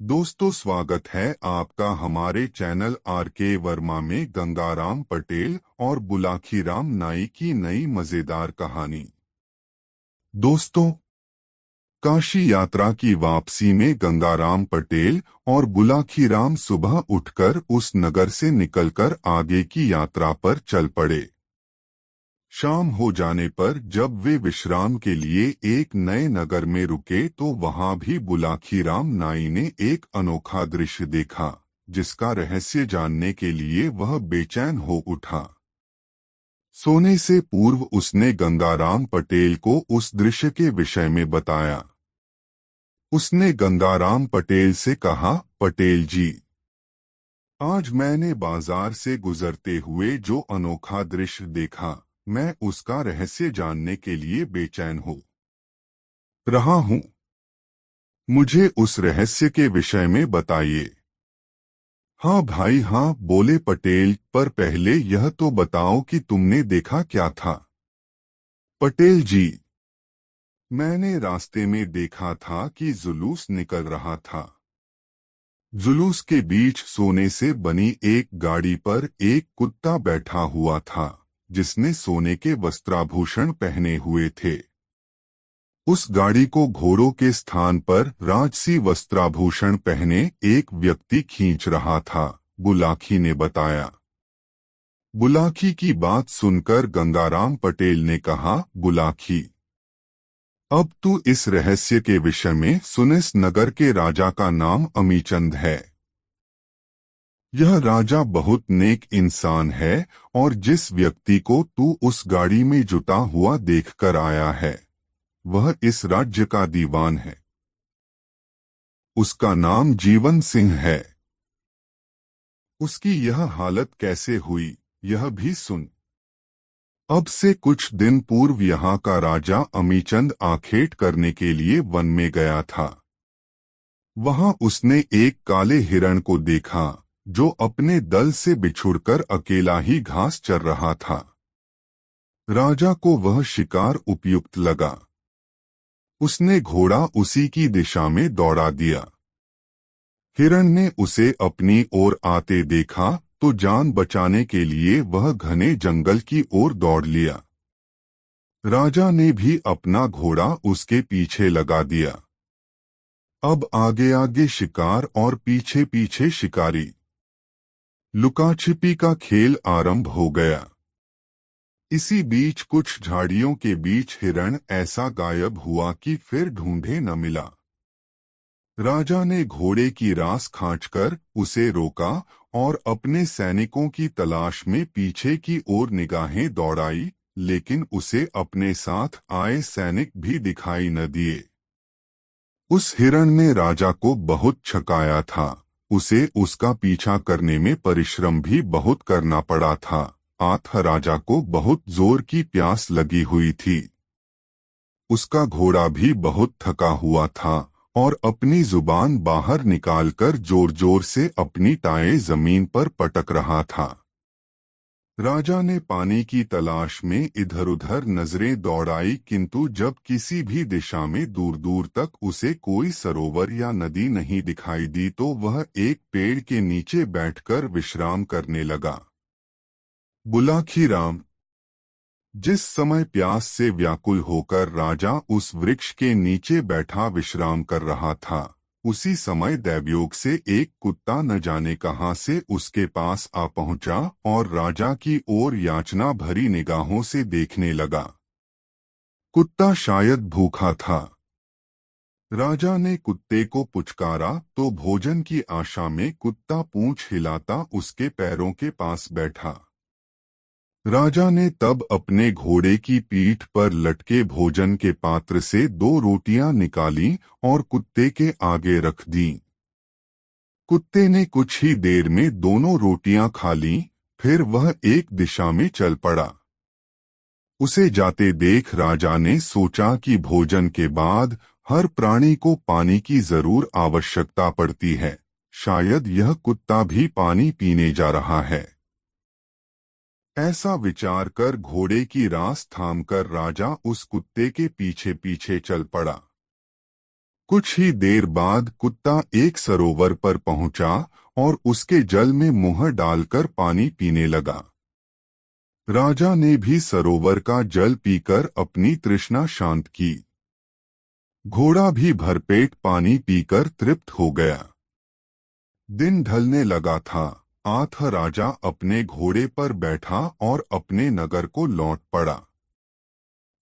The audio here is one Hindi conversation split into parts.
दोस्तों, स्वागत है आपका हमारे चैनल आर.के. वर्मा में गंगाराम पटेल और बुलाखीराम नाई की नई मजेदार कहानी। दोस्तों, काशी यात्रा की वापसी में गंगाराम पटेल और बुलाखीराम सुबह उठकर उस नगर से निकलकर आगे की यात्रा पर चल पड़े। शाम हो जाने पर जब वे विश्राम के लिए एक नए नगर में रुके तो वहां भी बुलाखीराम नाई ने एक अनोखा दृश्य देखा, जिसका रहस्य जानने के लिए वह बेचैन हो उठा। सोने से पूर्व उसने गंगाराम पटेल को उस दृश्य के विषय में बताया। उसने गंगाराम पटेल से कहा, पटेल जी, आज मैंने बाजार से गुजरते हुए जो अनोखा दृश्य देखा, मैं उसका रहस्य जानने के लिए बेचैन हो रहा हूं। मुझे उस रहस्य के विषय में बताइए। हाँ भाई हाँ, बोले पटेल, पर पहले यह तो बताओ कि तुमने देखा क्या था। पटेल जी, मैंने रास्ते में देखा था कि जुलूस निकल रहा था। जुलूस के बीच सोने से बनी एक गाड़ी पर एक कुत्ता बैठा हुआ था, जिसने सोने के वस्त्राभूषण पहने हुए थे। उस गाड़ी को घोड़ों के स्थान पर राजसी वस्त्राभूषण पहने एक व्यक्ति खींच रहा था, बुलाखी ने बताया। बुलाखी की बात सुनकर गंगाराम पटेल ने कहा, बुलाखी, अब तू इस रहस्य के विषय में सुन। इस नगर के राजा का नाम अमीचंद है। यह राजा बहुत नेक इंसान है और जिस व्यक्ति को तू उस गाड़ी में जुटा हुआ देखकर आया है, वह इस राज्य का दीवान है। उसका नाम जीवन सिंह है। उसकी यह हालत कैसे हुई, यह भी सुन। अब से कुछ दिन पूर्व यहाँ का राजा अमीचंद आखेट करने के लिए वन में गया था। वहां उसने एक काले हिरण को देखा, जो अपने दल से बिछुड़कर अकेला ही घास चर रहा था। राजा को वह शिकार उपयुक्त लगा। उसने घोड़ा उसी की दिशा में दौड़ा दिया। हिरण ने उसे अपनी ओर आते देखा तो जान बचाने के लिए वह घने जंगल की ओर दौड़ लिया। राजा ने भी अपना घोड़ा उसके पीछे लगा दिया। अब आगे आगे शिकार और पीछे पीछे शिकारी। लुकाछिपी का खेल आरंभ हो गया। इसी बीच कुछ झाड़ियों के बीच हिरण ऐसा गायब हुआ कि फिर ढूंढे न मिला। राजा ने घोड़े की रास खींचकर उसे रोका और अपने सैनिकों की तलाश में पीछे की ओर निगाहें दौड़ाई, लेकिन उसे अपने साथ आए सैनिक भी दिखाई न दिए। उस हिरण ने राजा को बहुत छकाया था। उसे उसका पीछा करने में परिश्रम भी बहुत करना पड़ा था। राजा को बहुत जोर की प्यास लगी हुई थी। उसका घोड़ा भी बहुत थका हुआ था और अपनी जुबान बाहर निकालकर जोर जोर से अपनी टांगें जमीन पर पटक रहा था। राजा ने पानी की तलाश में इधर उधर नजरें दौड़ाई, किंतु जब किसी भी दिशा में दूर दूर तक उसे कोई सरोवर या नदी नहीं दिखाई दी तो वह एक पेड़ के नीचे बैठकर विश्राम करने लगा। बुलाखीराम, जिस समय प्यास से व्याकुल होकर राजा उस वृक्ष के नीचे बैठा विश्राम कर रहा था, उसी समय दैवयोग से एक कुत्ता न जाने कहां से उसके पास आ पहुंचा और राजा की ओर याचना भरी निगाहों से देखने लगा। कुत्ता शायद भूखा था। राजा ने कुत्ते को पुचकारा तो भोजन की आशा में कुत्ता पूंछ हिलाता उसके पैरों के पास बैठा। राजा ने तब अपने घोड़े की पीठ पर लटके भोजन के पात्र से 2 रोटियां निकाली और कुत्ते के आगे रख दी। कुत्ते ने कुछ ही देर में दोनों रोटियां खा लीं, फिर वह एक दिशा में चल पड़ा। उसे जाते देख राजा ने सोचा कि भोजन के बाद हर प्राणी को पानी की जरूर आवश्यकता पड़ती है। शायद यह कुत्ता भी पानी पीने जा रहा है। ऐसा विचार कर घोड़े की रास थामकर राजा उस कुत्ते के पीछे पीछे चल पड़ा। कुछ ही देर बाद कुत्ता एक सरोवर पर पहुंचा और उसके जल में मुंह डालकर पानी पीने लगा। राजा ने भी सरोवर का जल पीकर अपनी तृष्णा शांत की। घोड़ा भी भरपेट पानी पीकर तृप्त हो गया। दिन ढलने लगा था। आठ राजा अपने घोड़े पर बैठा और अपने नगर को लौट पड़ा।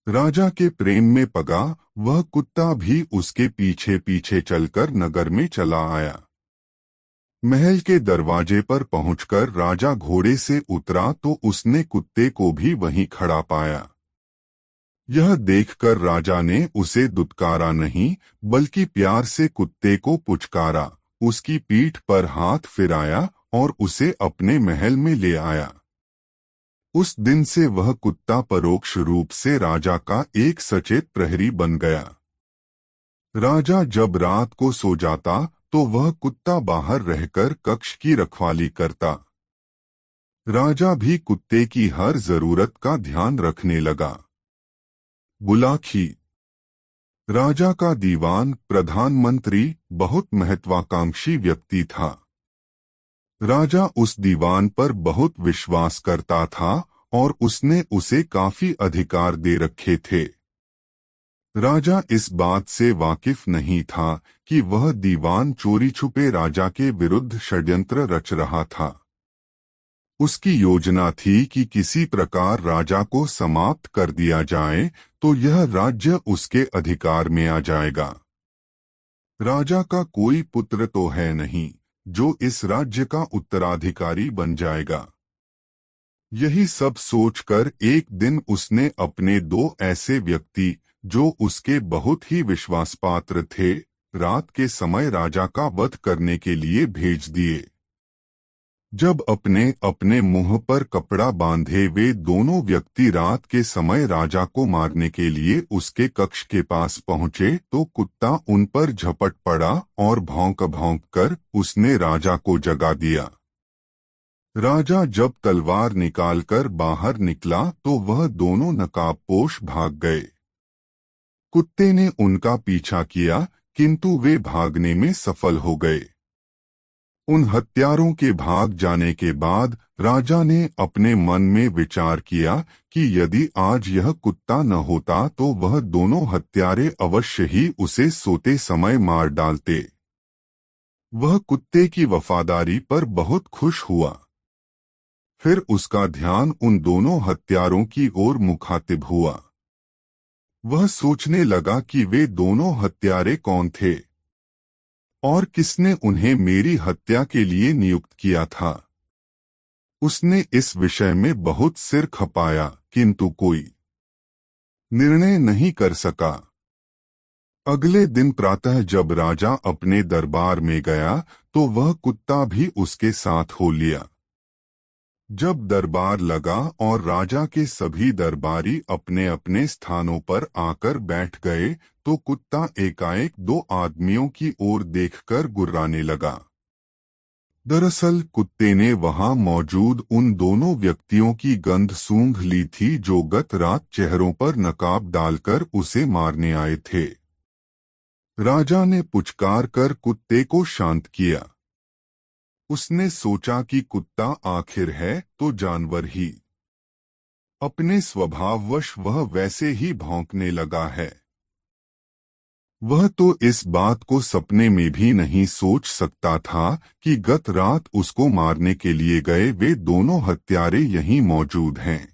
राजा के प्रेम में पगा वह कुत्ता भी उसके पीछे पीछे चलकर नगर में चला आया। महल के दरवाजे पर पहुंचकर राजा घोड़े से उतरा तो उसने कुत्ते को भी वहीं खड़ा पाया। यह देखकर राजा ने उसे दुत्कारा नहीं बल्कि प्यार से कुत्ते को पुचकारा, उसकी पीठ पर हाथ फिराया और उसे अपने महल में ले आया। उस दिन से वह कुत्ता परोक्ष रूप से राजा का एक सचेत प्रहरी बन गया। राजा जब रात को सो जाता तो वह कुत्ता बाहर रहकर कक्ष की रखवाली करता। राजा भी कुत्ते की हर जरूरत का ध्यान रखने लगा। बुलाखी। राजा का दीवान प्रधानमंत्री बहुत महत्वाकांक्षी व्यक्ति था। राजा उस दीवान पर बहुत विश्वास करता था और उसने उसे काफी अधिकार दे रखे थे। राजा इस बात से वाकिफ नहीं था कि वह दीवान चोरी छुपे राजा के विरुद्ध षड्यंत्र रच रहा था। उसकी योजना थी कि किसी प्रकार राजा को समाप्त कर दिया जाए तो यह राज्य उसके अधिकार में आ जाएगा। राजा का कोई पुत्र तो है नहीं जो इस राज्य का उत्तराधिकारी बन जाएगा। यही सब सोचकर एक दिन उसने अपने दो ऐसे व्यक्ति जो उसके बहुत ही विश्वासपात्र थे, रात के समय राजा का वध करने के लिए भेज दिए। जब अपने अपने मुंह पर कपड़ा बांधे वे दोनों व्यक्ति रात के समय राजा को मारने के लिए उसके कक्ष के पास पहुंचे तो कुत्ता उन पर झपट पड़ा और भौंक भौंक कर उसने राजा को जगा दिया। राजा जब तलवार निकालकर बाहर निकला तो वह दोनों नकाबपोश भाग गए। कुत्ते ने उनका पीछा किया किंतु वे भागने में सफल हो गए। उन हत्यारों के भाग जाने के बाद राजा ने अपने मन में विचार किया कि यदि आज यह कुत्ता न होता तो वह दोनों हत्यारे अवश्य ही उसे सोते समय मार डालते। वह कुत्ते की वफादारी पर बहुत खुश हुआ। फिर उसका ध्यान उन दोनों हत्यारों की ओर मुखातिब हुआ। वह सोचने लगा कि वे दोनों हत्यारे कौन थे और किसने उन्हें मेरी हत्या के लिए नियुक्त किया था। उसने इस विषय में बहुत सिर खपाया किंतु कोई निर्णय नहीं कर सका। अगले दिन प्रातः जब राजा अपने दरबार में गया तो वह कुत्ता भी उसके साथ हो लिया। जब दरबार लगा और राजा के सभी दरबारी अपने अपने स्थानों पर आकर बैठ गए तो कुत्ता एकाएक दो आदमियों की ओर देखकर गुर्राने लगा। दरअसल कुत्ते ने वहां मौजूद उन दोनों व्यक्तियों की गंध सूंघ ली थी जो गत रात चेहरों पर नकाब डालकर उसे मारने आए थे। राजा ने पुचकार कर कुत्ते को शांत किया। उसने सोचा कि कुत्ता आखिर है तो जानवर ही। अपने स्वभाववश वह वैसे ही भौंकने लगा है। वह तो इस बात को सपने में भी नहीं सोच सकता था कि गत रात उसको मारने के लिए गए वे दोनों हत्यारे यहीं मौजूद हैं।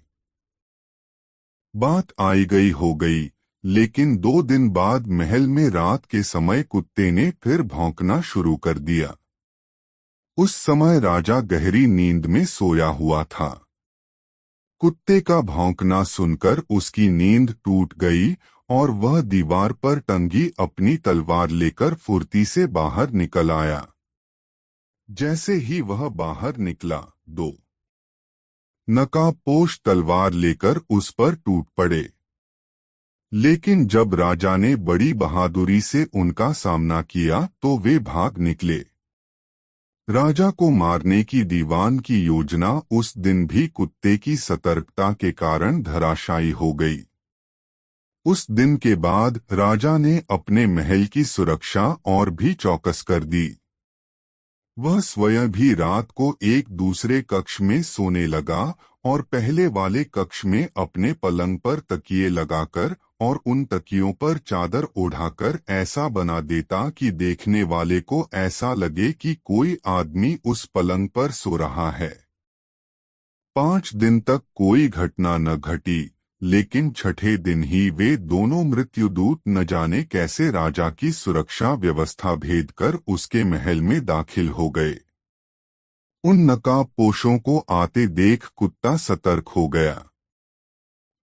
बात आई गई हो गई, लेकिन 2 दिन बाद महल में रात के समय कुत्ते ने फिर भौंकना शुरू कर दिया। उस समय राजा गहरी नींद में सोया हुआ था। कुत्ते का भौंकना सुनकर उसकी नींद टूट गई और वह दीवार पर टंगी अपनी तलवार लेकर फुर्ती से बाहर निकल आया। जैसे ही वह बाहर निकला, 2 नकाबपोश तलवार लेकर उस पर टूट पड़े। लेकिन जब राजा ने बड़ी बहादुरी से उनका सामना किया तो वे भाग निकले। राजा को मारने की दीवान की योजना उस दिन भी कुत्ते की सतर्कता के कारण धराशायी हो गई। उस दिन के बाद राजा ने अपने महल की सुरक्षा और भी चौकस कर दी। वह स्वयं भी रात को एक दूसरे कक्ष में सोने लगा और पहले वाले कक्ष में अपने पलंग पर तकिए लगाकर और उन तकियों पर चादर ओढ़ाकर ऐसा बना देता कि देखने वाले को ऐसा लगे कि कोई आदमी उस पलंग पर सो रहा है। 5 दिन तक कोई घटना न घटी, लेकिन छठे दिन ही वे दोनों मृत्युदूत न जाने कैसे राजा की सुरक्षा व्यवस्था भेद कर उसके महल में दाखिल हो गए। उन नकाबपोशों को आते देख कुत्ता सतर्क हो गया।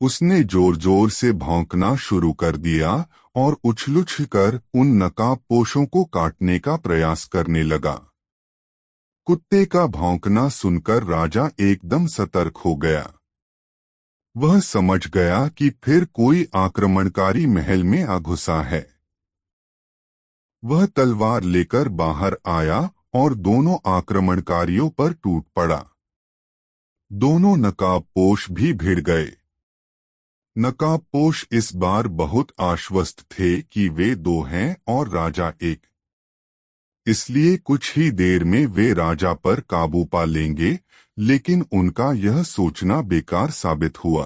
उसने जोर जोर से भौंकना शुरू कर दिया और उछल कर उन नकाबपोशों को काटने का प्रयास करने लगा। कुत्ते का भौंकना सुनकर राजा एकदम सतर्क हो गया। वह समझ गया कि फिर कोई आक्रमणकारी महल में आ घुसा है। वह तलवार लेकर बाहर आया और दोनों आक्रमणकारियों पर टूट पड़ा। दोनों नकाबपोश भी भिड़ गए। नकाबपोश इस बार बहुत आश्वस्त थे कि वे 2 हैं और राजा 1, इसलिए कुछ ही देर में वे राजा पर काबू पा लेंगे, लेकिन उनका यह सोचना बेकार साबित हुआ।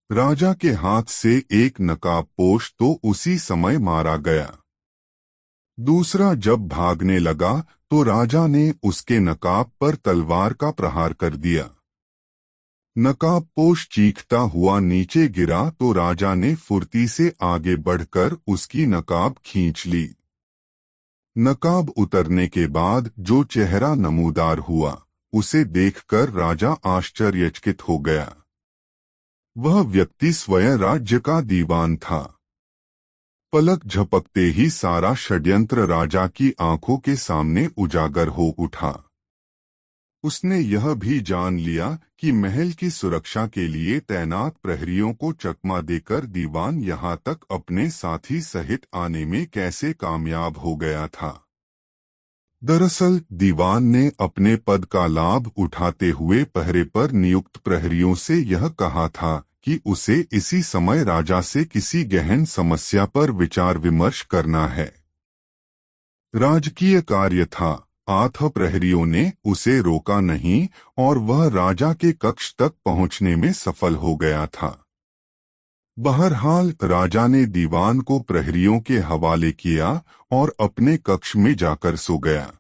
राजा के हाथ से एक नकाबपोश तो उसी समय मारा गया। दूसरा जब भागने लगा तो राजा ने उसके नकाब पर तलवार का प्रहार कर दिया। नकाबपोश चीखता हुआ नीचे गिरा तो राजा ने फुर्ती से आगे बढ़कर उसकी नकाब खींच ली। नकाब उतरने के बाद जो चेहरा नमूदार हुआ, उसे देखकर राजा आश्चर्यचकित हो गया। वह व्यक्ति स्वयं राज्य का दीवान था। पलक झपकते ही सारा षड्यंत्र राजा की आंखों के सामने उजागर हो उठा। उसने यह भी जान लिया कि महल की सुरक्षा के लिए तैनात प्रहरियों को चकमा देकर दीवान यहाँ तक अपने साथी सहित आने में कैसे कामयाब हो गया था। दरअसल दीवान ने अपने पद का लाभ उठाते हुए पहरे पर नियुक्त प्रहरियों से यह कहा था कि उसे इसी समय राजा से किसी गहन समस्या पर विचार विमर्श करना है। राजकीय कार्य था। 8 प्रहरियों ने उसे रोका नहीं और वह राजा के कक्ष तक पहुंचने में सफल हो गया था। बहरहाल राजा ने दीवान को प्रहरियों के हवाले किया और अपने कक्ष में जाकर सो गया।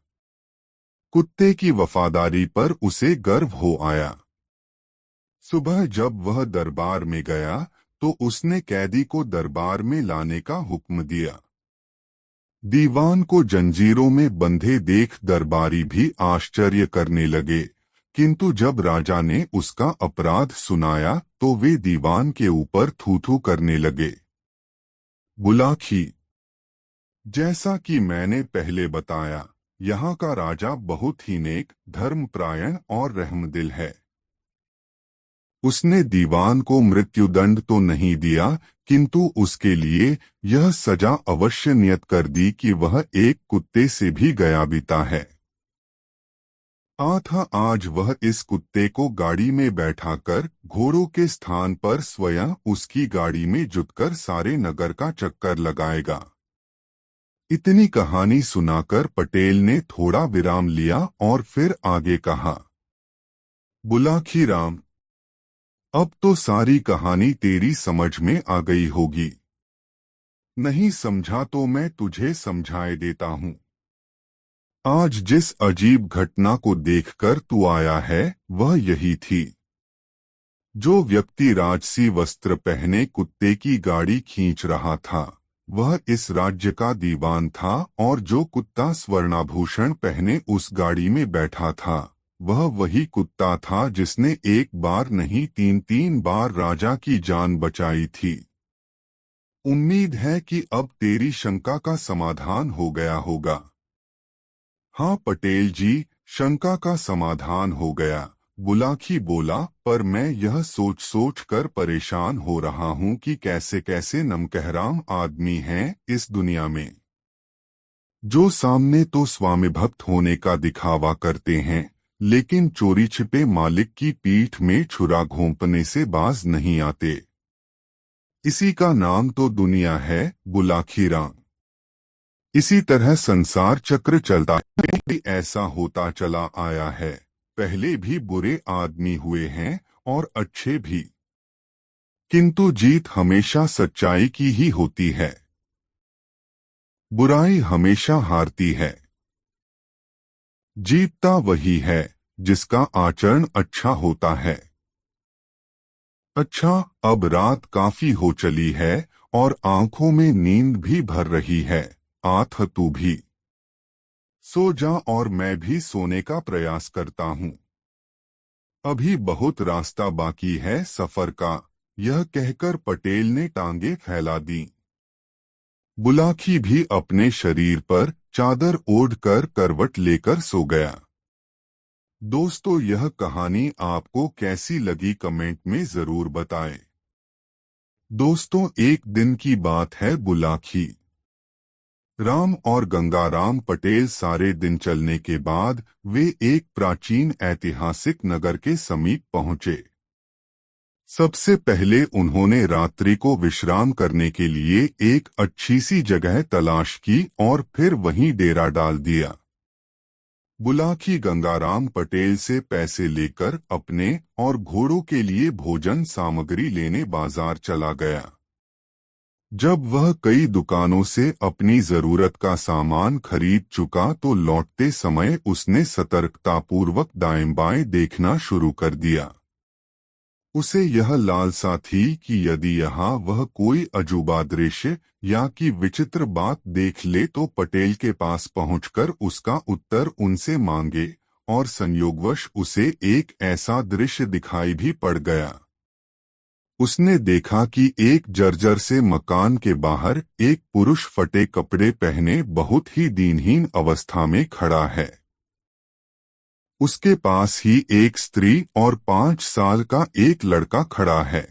कुत्ते की वफादारी पर उसे गर्व हो आया। सुबह जब वह दरबार में गया तो उसने कैदी को दरबार में लाने का हुक्म दिया। दीवान को जंजीरों में बंधे देख दरबारी भी आश्चर्य करने लगे, किंतु जब राजा ने उसका अपराध सुनाया तो वे दीवान के ऊपर थू-थू करने लगे। बुलाखी, जैसा कि मैंने पहले बताया, यहाँ का राजा बहुत ही नेक, धर्मपरायण और रहमदिल है। उसने दीवान को मृत्युदंड तो नहीं दिया, किंतु उसके लिए यह सजा अवश्य नियत कर दी कि वह एक कुत्ते से भी गया बीता है। आज वह इस कुत्ते को गाड़ी में बैठाकर घोड़ों के स्थान पर स्वयं उसकी गाड़ी में जुटकर सारे नगर का चक्कर लगाएगा। इतनी कहानी सुनाकर पटेल ने थोड़ा विराम लिया और फिर आगे कहा, बुलाखी राम, अब तो सारी कहानी तेरी समझ में आ गई होगी। नहीं समझा तो मैं तुझे समझाए देता हूँ। आज जिस अजीब घटना को देखकर तू आया है वह यही थी। जो व्यक्ति राजसी वस्त्र पहने कुत्ते की गाड़ी खींच रहा था वह इस राज्य का दीवान था, और जो कुत्ता स्वर्णाभूषण पहने उस गाड़ी में बैठा था वह वही कुत्ता था जिसने एक बार नहीं 3 बार राजा की जान बचाई थी। उम्मीद है कि अब तेरी शंका का समाधान हो गया होगा। हाँ पटेल जी, शंका का समाधान हो गया, बुलाखी बोला, पर मैं यह सोच सोच कर परेशान हो रहा हूँ कि कैसे कैसे नमकहराम आदमी हैं इस दुनिया में, जो सामने तो स्वामी भक्त होने का दिखावा करते हैं लेकिन चोरी छिपे मालिक की पीठ में छुरा घोंपने से बाज नहीं आते। इसी का नाम तो दुनिया है, बुलाकी राम। इसी तरह संसार चक्र चलता है, ऐसा होता चला आया है। पहले भी बुरे आदमी हुए हैं और अच्छे भी, किंतु जीत हमेशा सच्चाई की ही होती है। बुराई हमेशा हारती है। जीतता वही है जिसका आचरण अच्छा होता है। अच्छा, अब रात काफी हो चली है और आंखों में नींद भी भर रही है। आठ तू भी सो जा और मैं भी सोने का प्रयास करता हूँ। अभी बहुत रास्ता बाकी है सफर का, यह कहकर पटेल ने टांगे फैला दी। बुलाकी भी अपने शरीर पर चादर ओढ़कर करवट लेकर सो गया। दोस्तों, यह कहानी आपको कैसी लगी कमेंट में जरूर बताएं। दोस्तों, एक दिन की बात है। बुलाकी राम और गंगाराम पटेल सारे दिन चलने के बाद वे एक प्राचीन ऐतिहासिक नगर के समीप पहुंचे। सबसे पहले उन्होंने रात्रि को विश्राम करने के लिए एक अच्छी सी जगह तलाश की और फिर वहीं डेरा डाल दिया। बुलाकी गंगाराम पटेल से पैसे लेकर अपने और घोड़ों के लिए भोजन सामग्री लेने बाजार चला गया। जब वह कई दुकानों से अपनी जरूरत का सामान खरीद चुका तो लौटते समय उसने सतर्कतापूर्वक दाएं बाएं देखना शुरू कर दिया। उसे यह लालसा थी कि यदि यहाँ वह कोई अजूबा दृश्य या कि विचित्र बात देख ले तो पटेल के पास पहुंचकर उसका उत्तर उनसे मांगे, और संयोगवश उसे एक ऐसा दृश्य दिखाई भी पड़ गया। उसने देखा कि एक जर्जर से मकान के बाहर एक पुरुष फटे कपड़े पहने बहुत ही दीनहीन अवस्था में खड़ा है। उसके पास ही एक स्त्री और 5 साल का एक लड़का खड़ा है।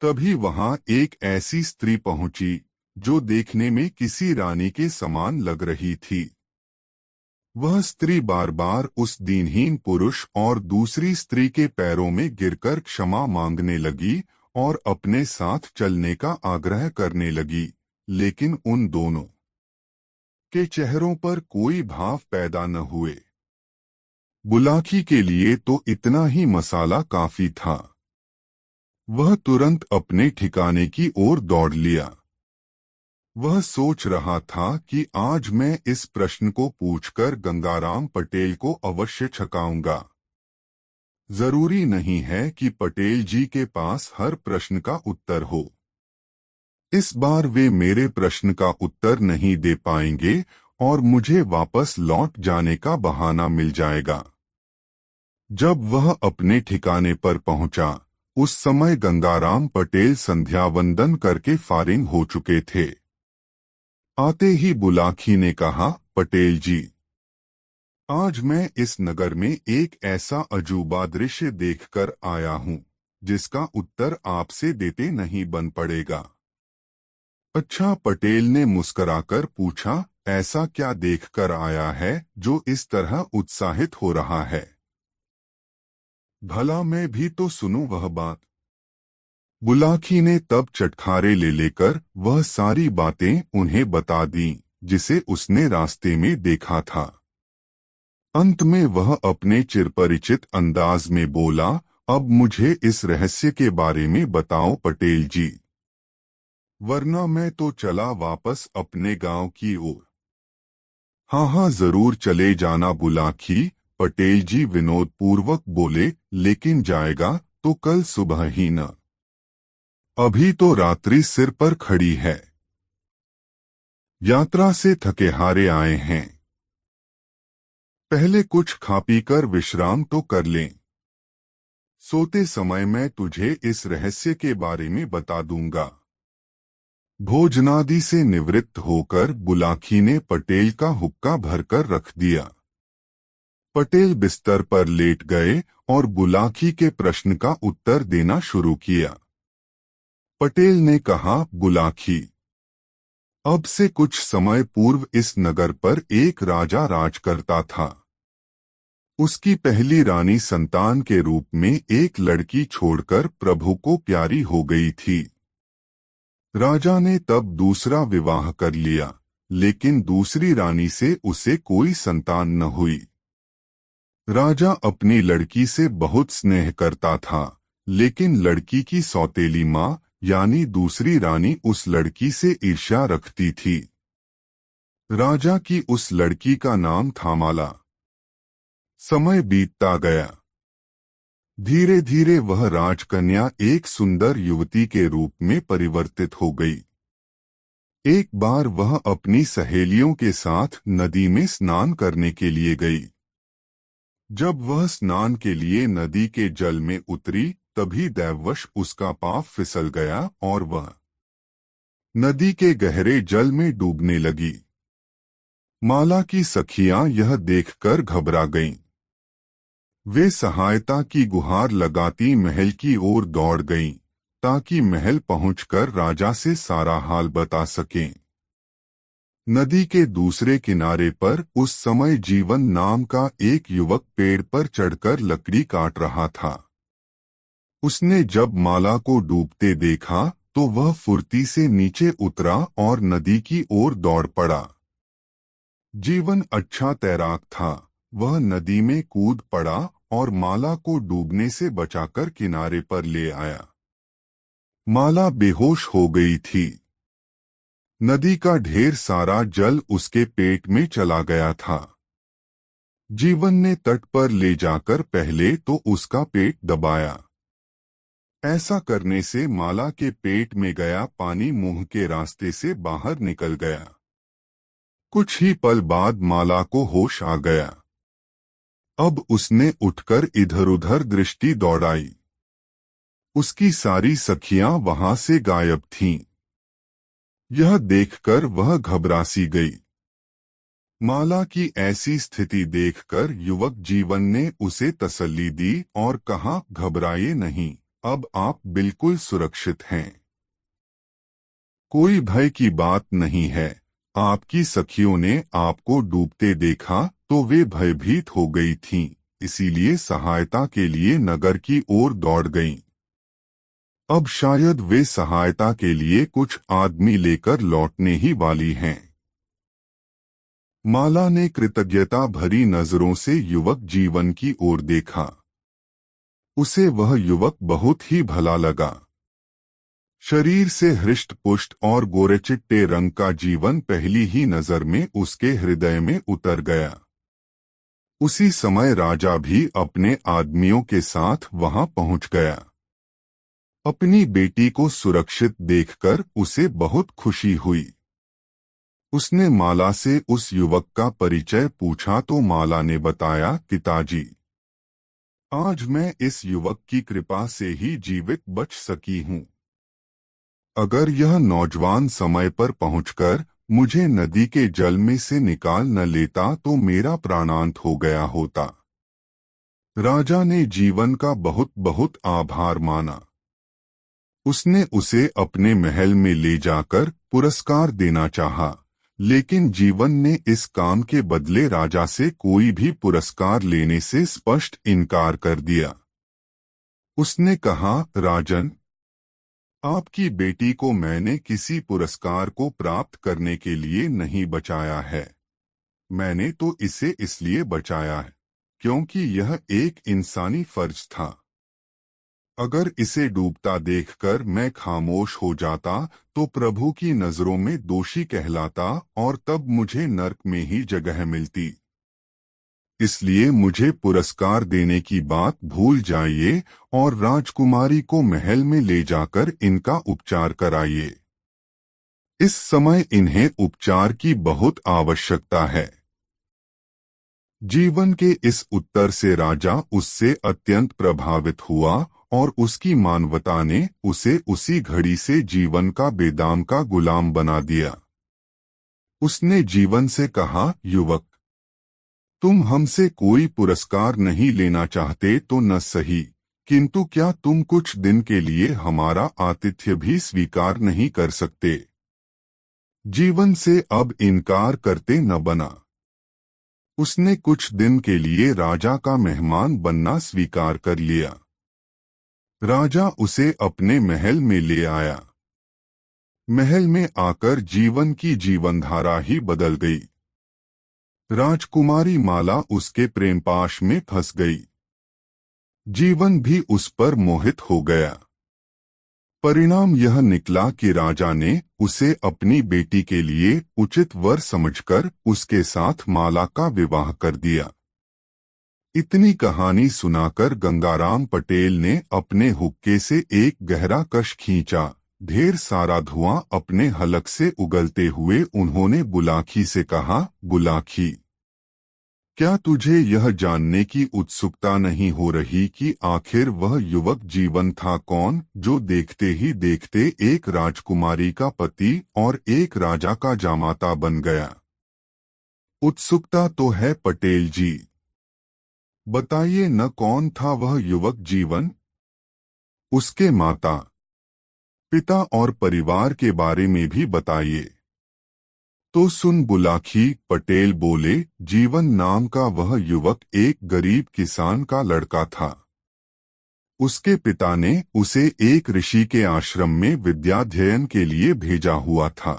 तभी वहां एक ऐसी स्त्री पहुंची जो देखने में किसी रानी के समान लग रही थी। वह स्त्री बार बार उस दीनहीन पुरुष और दूसरी स्त्री के पैरों में गिरकर क्षमा मांगने लगी और अपने साथ चलने का आग्रह करने लगी, लेकिन उन दोनों के चेहरों पर कोई भाव पैदा न हुए। बुलाकी के लिए तो इतना ही मसाला काफी था। वह तुरंत अपने ठिकाने की ओर दौड़ लिया। वह सोच रहा था कि आज मैं इस प्रश्न को पूछकर गंगाराम पटेल को अवश्य छकाऊंगा। जरूरी नहीं है कि पटेल जी के पास हर प्रश्न का उत्तर हो। इस बार वे मेरे प्रश्न का उत्तर नहीं दे पाएंगे और मुझे वापस लौट जाने का बहाना मिल जाएगा। जब वह अपने ठिकाने पर पहुंचा, उस समय गंगाराम पटेल संध्या वंदन करके फारिग हो चुके थे। आते ही बुलाकी ने कहा, पटेल जी, आज मैं इस नगर में एक ऐसा अजूबा दृश्य देखकर आया हूँ जिसका उत्तर आपसे देते नहीं बन पड़ेगा। अच्छा, पटेल ने मुस्कराकर पूछा, ऐसा क्या देखकर आया है जो इस तरह उत्साहित हो रहा है? भला मैं भी तो सुनूं वह बात। बुलाकी ने तब चटखारे ले लेकर वह सारी बातें उन्हें बता दी जिसे उसने रास्ते में देखा था। अंत में वह अपने चिरपरिचित अंदाज में बोला, अब मुझे इस रहस्य के बारे में बताओ पटेल जी, वरना मैं तो चला वापस अपने गांव की ओर। हाँ हाँ, जरूर चले जाना बुलाकी, पटेल जी विनोद पूर्वक बोले, लेकिन जाएगा तो कल सुबह ही न। अभी तो रात्रि सिर पर खड़ी है। यात्रा से थके हारे आए हैं। पहले कुछ खा पी कर विश्राम तो कर लें। सोते समय मैं तुझे इस रहस्य के बारे में बता दूंगा। भोजनादि से निवृत्त होकर बुलाकी ने पटेल का हुक्का भरकर रख दिया। पटेल बिस्तर पर लेट गए और बुलाकी के प्रश्न का उत्तर देना शुरू किया। पटेल ने कहा, बुलाकी, अब से कुछ समय पूर्व इस नगर पर एक राजा राज करता था। उसकी पहली रानी संतान के रूप में एक लड़की छोड़कर प्रभु को प्यारी हो गई थी। राजा ने तब दूसरा विवाह कर लिया, लेकिन दूसरी रानी से उसे कोई संतान न हुई। राजा अपनी लड़की से बहुत स्नेह करता था, लेकिन लड़की की सौतेली माँ यानी दूसरी रानी उस लड़की से ईर्ष्या रखती थी। राजा की उस लड़की का नाम था माला। समय बीतता गया। धीरे धीरे वह राजकन्या एक सुंदर युवती के रूप में परिवर्तित हो गई। एक बार वह अपनी सहेलियों के साथ नदी में स्नान करने के लिए गई। जब वह स्नान के लिए नदी के जल में उतरी, तभी दैववश उसका पाँव फिसल गया और वह नदी के गहरे जल में डूबने लगी। माला की सखियां यह देखकर घबरा गईं। वे सहायता की गुहार लगाती महल की ओर दौड़ गईं, ताकि महल पहुंचकर राजा से सारा हाल बता सकें। नदी के दूसरे किनारे पर उस समय जीवन नाम का एक युवक पेड़ पर चढ़कर लकड़ी काट रहा था। उसने जब माला को डूबते देखा तो वह फुर्ती से नीचे उतरा और नदी की ओर दौड़ पड़ा। जीवन अच्छा तैराक था। वह नदी में कूद पड़ा और माला को डूबने से बचाकर किनारे पर ले आया। माला बेहोश हो गई थी। नदी का ढेर सारा जल उसके पेट में चला गया था। जीवन ने तट पर ले जाकर पहले तो उसका पेट दबाया। ऐसा करने से माला के पेट में गया पानी मुंह के रास्ते से बाहर निकल गया। कुछ ही पल बाद माला को होश आ गया। अब उसने उठकर इधर-उधर दृष्टि दौड़ाई। उसकी सारी सखियां वहां से गायब थीं। यह देखकर वह घबरा सी गई। माला की ऐसी स्थिति देखकर युवक जीवन ने उसे तसल्ली दी और कहा, घबराइए नहीं, अब आप बिल्कुल सुरक्षित हैं। कोई भय की बात नहीं है। आपकी सखियों ने आपको डूबते देखा तो वे भयभीत हो गई थीं, इसीलिए सहायता के लिए नगर की ओर दौड़ गईं। अब शायद वे सहायता के लिए कुछ आदमी लेकर लौटने ही वाली हैं। माला ने कृतज्ञता भरी नजरों से युवक जीवन की ओर देखा। उसे वह युवक बहुत ही भला लगा। शरीर से हृष्ट-पुष्ट और गोरेचिट्टे रंग का जीवन पहली ही नजर में उसके हृदय में उतर गया। उसी समय राजा भी अपने आदमियों के साथ वहां पहुंच गया। अपनी बेटी को सुरक्षित देखकर उसे बहुत खुशी हुई। उसने माला से उस युवक का परिचय पूछा तो माला ने बताया, पिताजी, आज मैं इस युवक की कृपा से ही जीवित बच सकी हूँ। अगर यह नौजवान समय पर पहुंचकर मुझे नदी के जल में से निकाल न लेता तो मेरा प्राणांत हो गया होता। राजा ने जीवन का बहुत बहुत आभार माना। उसने उसे अपने महल में ले जाकर पुरस्कार देना चाहा, लेकिन जीवन ने इस काम के बदले राजा से कोई भी पुरस्कार लेने से स्पष्ट इनकार कर दिया। उसने कहा, राजन, आपकी बेटी को मैंने किसी पुरस्कार को प्राप्त करने के लिए नहीं बचाया है। मैंने तो इसे इसलिए बचाया है क्योंकि यह एक इंसानी फर्ज था। अगर इसे डूबता देखकर मैं खामोश हो जाता तो प्रभु की नजरों में दोषी कहलाता और तब मुझे नरक में ही जगह मिलती। इसलिए मुझे पुरस्कार देने की बात भूल जाइए और राजकुमारी को महल में ले जाकर इनका उपचार कराइए। इस समय इन्हें उपचार की बहुत आवश्यकता है। जीवन के इस उत्तर से राजा उससे अत्यंत प्रभावित हुआ और उसकी मानवता ने उसे उसी घड़ी से जीवन का बेदाम का गुलाम बना दिया। उसने जीवन से कहा, युवक, तुम हमसे कोई पुरस्कार नहीं लेना चाहते तो न सही, किंतु क्या तुम कुछ दिन के लिए हमारा आतिथ्य भी स्वीकार नहीं कर सकते? जीवन से अब इनकार करते न बना। उसने कुछ दिन के लिए राजा का मेहमान बनना स्वीकार कर लिया। राजा उसे अपने महल में ले आया। महल में आकर जीवन की जीवनधारा ही बदल गई। राजकुमारी माला उसके प्रेमपाश में फंस गई। जीवन भी उस पर मोहित हो गया। परिणाम यह निकला कि राजा ने उसे अपनी बेटी के लिए उचित वर समझकर उसके साथ माला का विवाह कर दिया। इतनी कहानी सुनाकर गंगाराम पटेल ने अपने हुक्के से एक गहरा कश खींचा। ढेर सारा धुआं अपने हलक से उगलते हुए उन्होंने बुलाखी से कहा, बुलाखी, क्या तुझे यह जानने की उत्सुकता नहीं हो रही कि आखिर वह युवक जीवन था कौन, जो देखते ही देखते एक राजकुमारी का पति और एक राजा का जामाता बन गया? उत्सुकता तो है पटेल जी। बताइए न, कौन था वह युवक जीवन? उसके माता पिता और परिवार के बारे में भी बताइए। तो सुन बुलाखी, पटेल बोले, जीवन नाम का वह युवक एक गरीब किसान का लड़का था। उसके पिता ने उसे एक ऋषि के आश्रम में विद्याध्ययन के लिए भेजा हुआ था।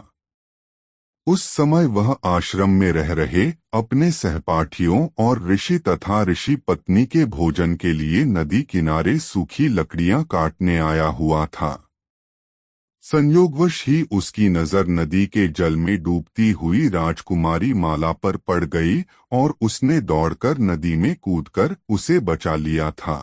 उस समय वह आश्रम में रह रहे अपने सहपाठियों और ऋषि तथा ऋषि पत्नी के भोजन के लिए नदी किनारे सूखी लकड़ियां काटने आया हुआ था। संयोगवश ही उसकी नजर नदी के जल में डूबती हुई राजकुमारी माला पर पड़ गई और उसने दौड़कर नदी में कूदकर उसे बचा लिया था।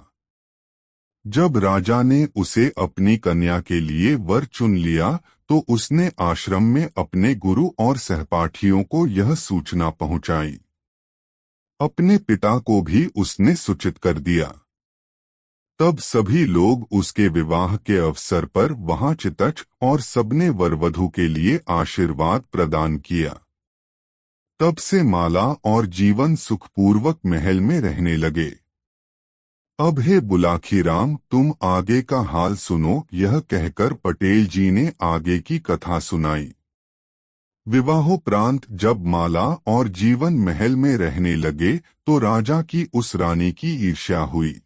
जब राजा ने उसे अपनी कन्या के लिए वर चुन लिया तो उसने आश्रम में अपने गुरु और सहपाठियों को यह सूचना पहुंचाई। अपने पिता को भी उसने सूचित कर दिया। तब सभी लोग उसके विवाह के अवसर पर वहां चितच और सबने वरवधू के लिए आशीर्वाद प्रदान किया। तब से माला और जीवन सुखपूर्वक महल में रहने लगे। अब हे बुलाखीराम, तुम आगे का हाल सुनो, यह कहकर पटेल जी ने आगे की कथा सुनाई। विवाहोपरांत जब माला और जीवन महल में रहने लगे तो राजा की उस रानी की ईर्ष्या हुई।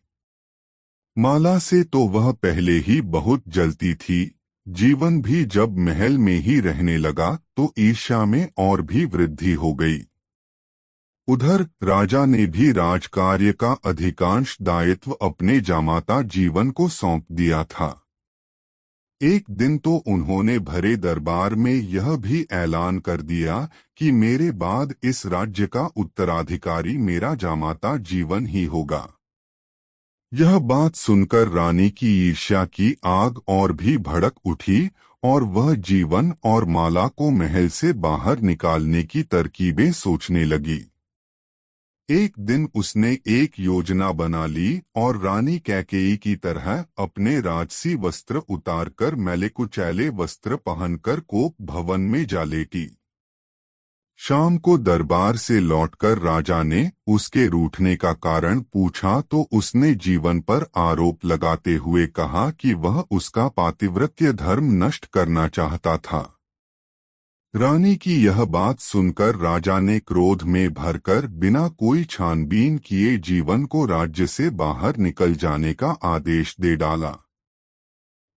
माला से तो वह पहले ही बहुत जलती थी। जीवन भी जब महल में ही रहने लगा तो ईर्ष्या में और भी वृद्धि हो गई। उधर राजा ने भी राजकार्य का अधिकांश दायित्व अपने जामाता जीवन को सौंप दिया था। एक दिन तो उन्होंने भरे दरबार में यह भी ऐलान कर दिया कि मेरे बाद इस राज्य का उत्तराधिकारी मेरा जामाता जीवन ही होगा। यह बात सुनकर रानी की ईर्ष्या की आग और भी भड़क उठी और वह जीवन और माला को महल से बाहर निकालने की तरकीबें सोचने लगी। एक दिन उसने एक योजना बना ली और रानी कैकेयी की तरह अपने राजसी वस्त्र उतारकर मैले कुचैले वस्त्र पहनकर कोप भवन में जा लेटी। शाम को दरबार से लौटकर राजा ने उसके रूठने का कारण पूछा तो उसने जीवन पर आरोप लगाते हुए कहा कि वह उसका पातिव्रत्य धर्म नष्ट करना चाहता था। रानी की यह बात सुनकर राजा ने क्रोध में भरकर बिना कोई छानबीन किए जीवन को राज्य से बाहर निकल जाने का आदेश दे डाला।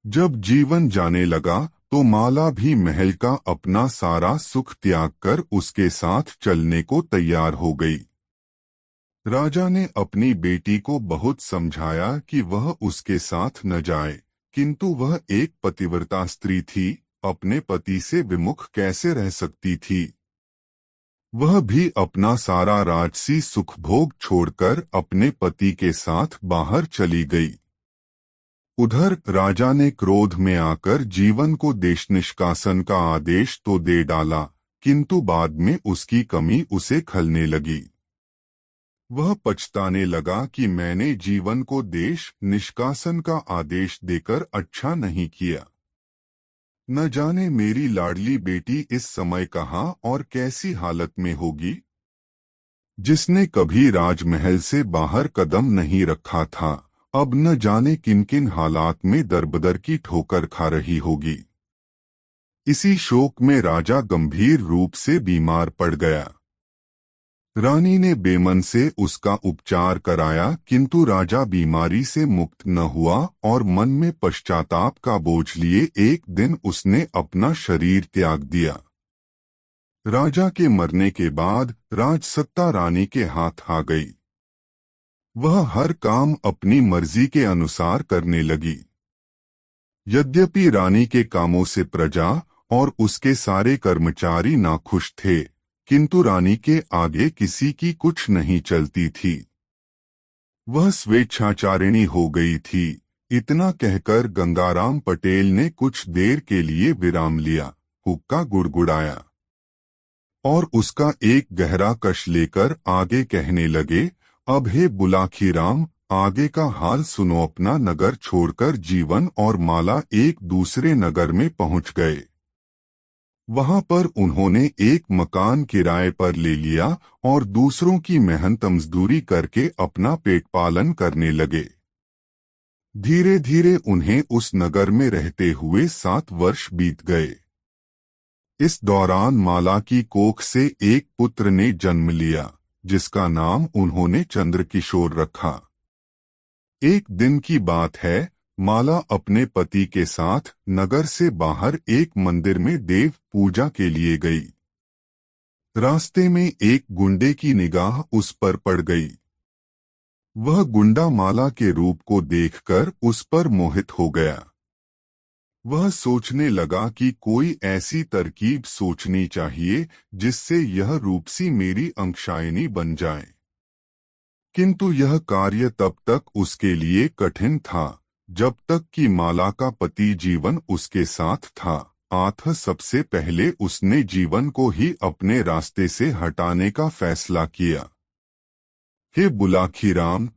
जब जीवन जाने लगा तो माला भी महल का अपना सारा सुख त्याग कर उसके साथ चलने को तैयार हो गई। राजा ने अपनी बेटी को बहुत समझाया कि वह उसके साथ न जाए, किंतु वह एक पतिव्रता स्त्री थी, अपने पति से विमुख कैसे रह सकती थी। वह भी अपना सारा राजसी सुख भोग छोड़कर अपने पति के साथ बाहर चली गई। उधर राजा ने क्रोध में आकर जीवन को देश निष्कासन का आदेश तो दे डाला, किंतु बाद में उसकी कमी उसे खलने लगी। वह पछताने लगा कि मैंने जीवन को देश निष्कासन का आदेश देकर अच्छा नहीं किया। न जाने मेरी लाडली बेटी इस समय कहाँ और कैसी हालत में होगी। जिसने कभी राजमहल से बाहर कदम नहीं रखा था, अब न जाने किन किन हालात में दरबदर की ठोकर खा रही होगी। इसी शोक में राजा गंभीर रूप से बीमार पड़ गया। रानी ने बेमन से उसका उपचार कराया, किंतु राजा बीमारी से मुक्त न हुआ और मन में पश्चाताप का बोझ लिए एक दिन उसने अपना शरीर त्याग दिया। राजा के मरने के बाद राजसत्ता रानी के हाथ आ गई। वह हर काम अपनी मर्जी के अनुसार करने लगी। यद्यपि रानी के कामों से प्रजा और उसके सारे कर्मचारी नाखुश थे, किंतु रानी के आगे किसी की कुछ नहीं चलती थी। वह स्वेच्छाचारिणी हो गई थी। इतना कहकर गंगाराम पटेल ने कुछ देर के लिए विराम लिया, हुक्का गुड़गुड़ाया और उसका एक गहरा कश लेकर आगे कहने लगे, अब हे बुलाखीराम, आगे का हाल सुनो। अपना नगर छोड़कर जीवन और माला एक दूसरे नगर में पहुंच गए। वहां पर उन्होंने एक मकान किराए पर ले लिया और दूसरों की मेहनत मजदूरी करके अपना पेट पालन करने लगे। धीरे धीरे उन्हें उस नगर में रहते हुए 7 वर्ष बीत गए। इस दौरान माला की कोख से एक पुत्र ने जन्म लिया, जिसका नाम उन्होंने चंद्रकिशोर रखा। एक दिन की बात है, माला अपने पति के साथ नगर से बाहर एक मंदिर में देव पूजा के लिए गई। रास्ते में एक गुंडे की निगाह उस पर पड़ गई। वह गुंडा माला के रूप को देखकर उस पर मोहित हो गया। वह सोचने लगा कि कोई ऐसी तरकीब सोचनी चाहिए जिससे यह रूपसी मेरी अंशायनी बन जाए। किंतु यह कार्य तब तक उसके लिए कठिन था जब तक कि माला का पति जीवन उसके साथ था। सबसे पहले उसने जीवन को ही अपने रास्ते से हटाने का फैसला किया। हे बुलाखीराम,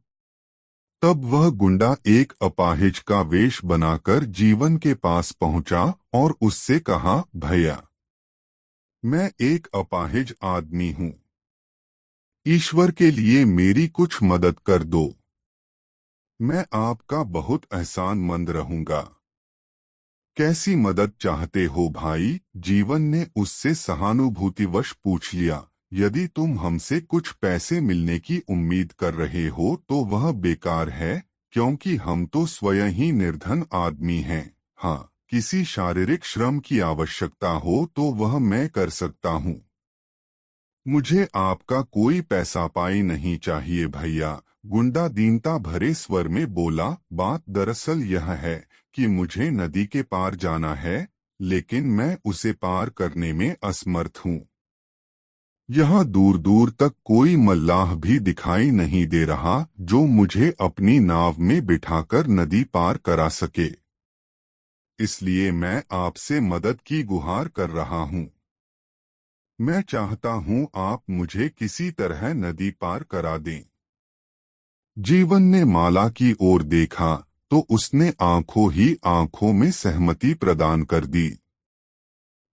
तब वह गुंडा एक अपाहिज का वेश बनाकर जीवन के पास पहुंचा और उससे कहा, भैया, मैं एक अपाहिज आदमी हूं। ईश्वर के लिए मेरी कुछ मदद कर दो। मैं आपका बहुत एहसानमंद रहूंगा। कैसी मदद चाहते हो भाई? जीवन ने उससे सहानुभूतिवश पूछ लिया। यदि तुम हमसे कुछ पैसे मिलने की उम्मीद कर रहे हो तो वह बेकार है, क्योंकि हम तो स्वयं ही निर्धन आदमी हैं। हाँ, किसी शारीरिक श्रम की आवश्यकता हो तो वह मैं कर सकता हूँ। मुझे आपका कोई पैसा पाई नहीं चाहिए भैया, गुंडा दीनता भरे स्वर में बोला। बात दरअसल यह है कि मुझे नदी के पार जाना है, लेकिन मैं उसे पार करने में असमर्थ हूँ। यहाँ दूर दूर तक कोई मल्लाह भी दिखाई नहीं दे रहा जो मुझे अपनी नाव में बिठाकर नदी पार करा सके। इसलिए मैं आपसे मदद की गुहार कर रहा हूँ। मैं चाहता हूँ आप मुझे किसी तरह नदी पार करा दें। जीवन ने माला की ओर देखा तो उसने आंखों ही आंखों में सहमति प्रदान कर दी।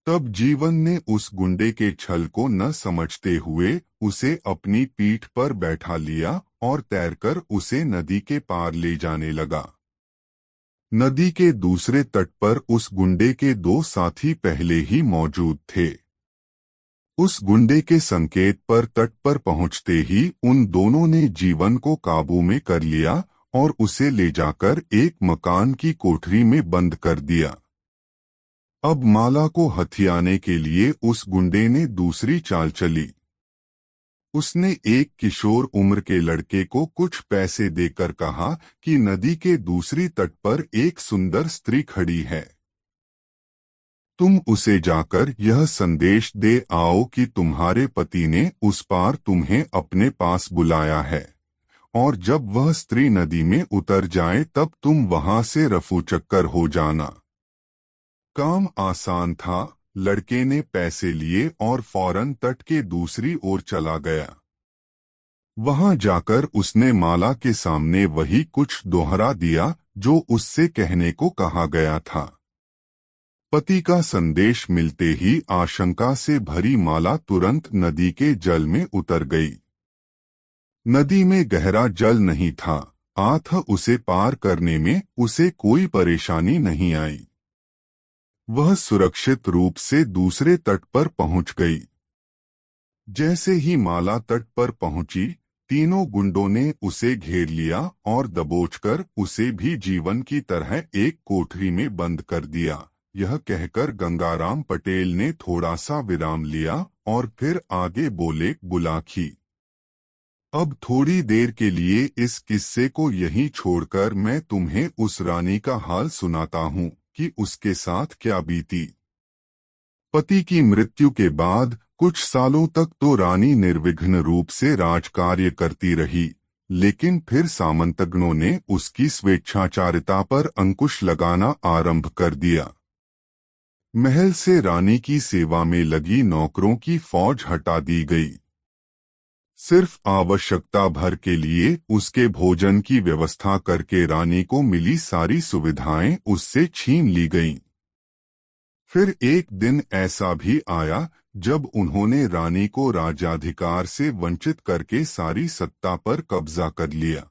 तब जीवन ने उस गुंडे के छल को न समझते हुए उसे अपनी पीठ पर बैठा लिया और तैरकर उसे नदी के पार ले जाने लगा। नदी के दूसरे तट पर उस गुंडे के 2 साथी पहले ही मौजूद थे। उस गुंडे के संकेत पर तट पर पहुंचते ही उन दोनों ने जीवन को काबू में कर लिया और उसे ले जाकर एक मकान की कोठरी में बंद कर दिया। अब माला को हथियाने के लिए उस गुंडे ने दूसरी चाल चली। उसने एक किशोर उम्र के लड़के को कुछ पैसे देकर कहा कि नदी के दूसरी तट पर एक सुंदर स्त्री खड़ी है। तुम उसे जाकर यह संदेश दे आओ कि तुम्हारे पति ने उस पार तुम्हें अपने पास बुलाया है, और जब वह स्त्री नदी में उतर जाए तब तुम वहां से रफू चक्कर हो जाना। काम आसान था। लड़के ने पैसे लिए और फौरन तट के दूसरी ओर चला गया। वहां जाकर उसने माला के सामने वही कुछ दोहरा दिया जो उससे कहने को कहा गया था। पति का संदेश मिलते ही आशंका से भरी माला तुरंत नदी के जल में उतर गई। नदी में गहरा जल नहीं था, उसे पार करने में उसे कोई परेशानी नहीं आई। वह सुरक्षित रूप से दूसरे तट पर पहुंच गई। जैसे ही माला तट पर पहुंची, तीनों गुंडों ने उसे घेर लिया और दबोचकर उसे भी जीवन की तरह एक कोठरी में बंद कर दिया। यह कहकर गंगाराम पटेल ने थोड़ा सा विराम लिया और फिर आगे बोले, बुलाखी, अब थोड़ी देर के लिए इस किस्से को यहीं छोड़कर मैं तुम्हें उस रानी का हाल सुनाता हूँ कि उसके साथ क्या बीती। पति की मृत्यु के बाद कुछ सालों तक तो रानी निर्विघ्न रूप से राजकार्य करती रही, लेकिन फिर सामंतगणों ने उसकी स्वेच्छाचारिता पर अंकुश लगाना आरंभ कर दिया। महल से रानी की सेवा में लगी नौकरों की फौज हटा दी गई। सिर्फ आवश्यकता भर के लिए उसके भोजन की व्यवस्था करके रानी को मिली सारी सुविधाएं उससे छीन ली गईं। फिर एक दिन ऐसा भी आया जब उन्होंने रानी को राज्याधिकार से वंचित करके सारी सत्ता पर कब्जा कर लिया।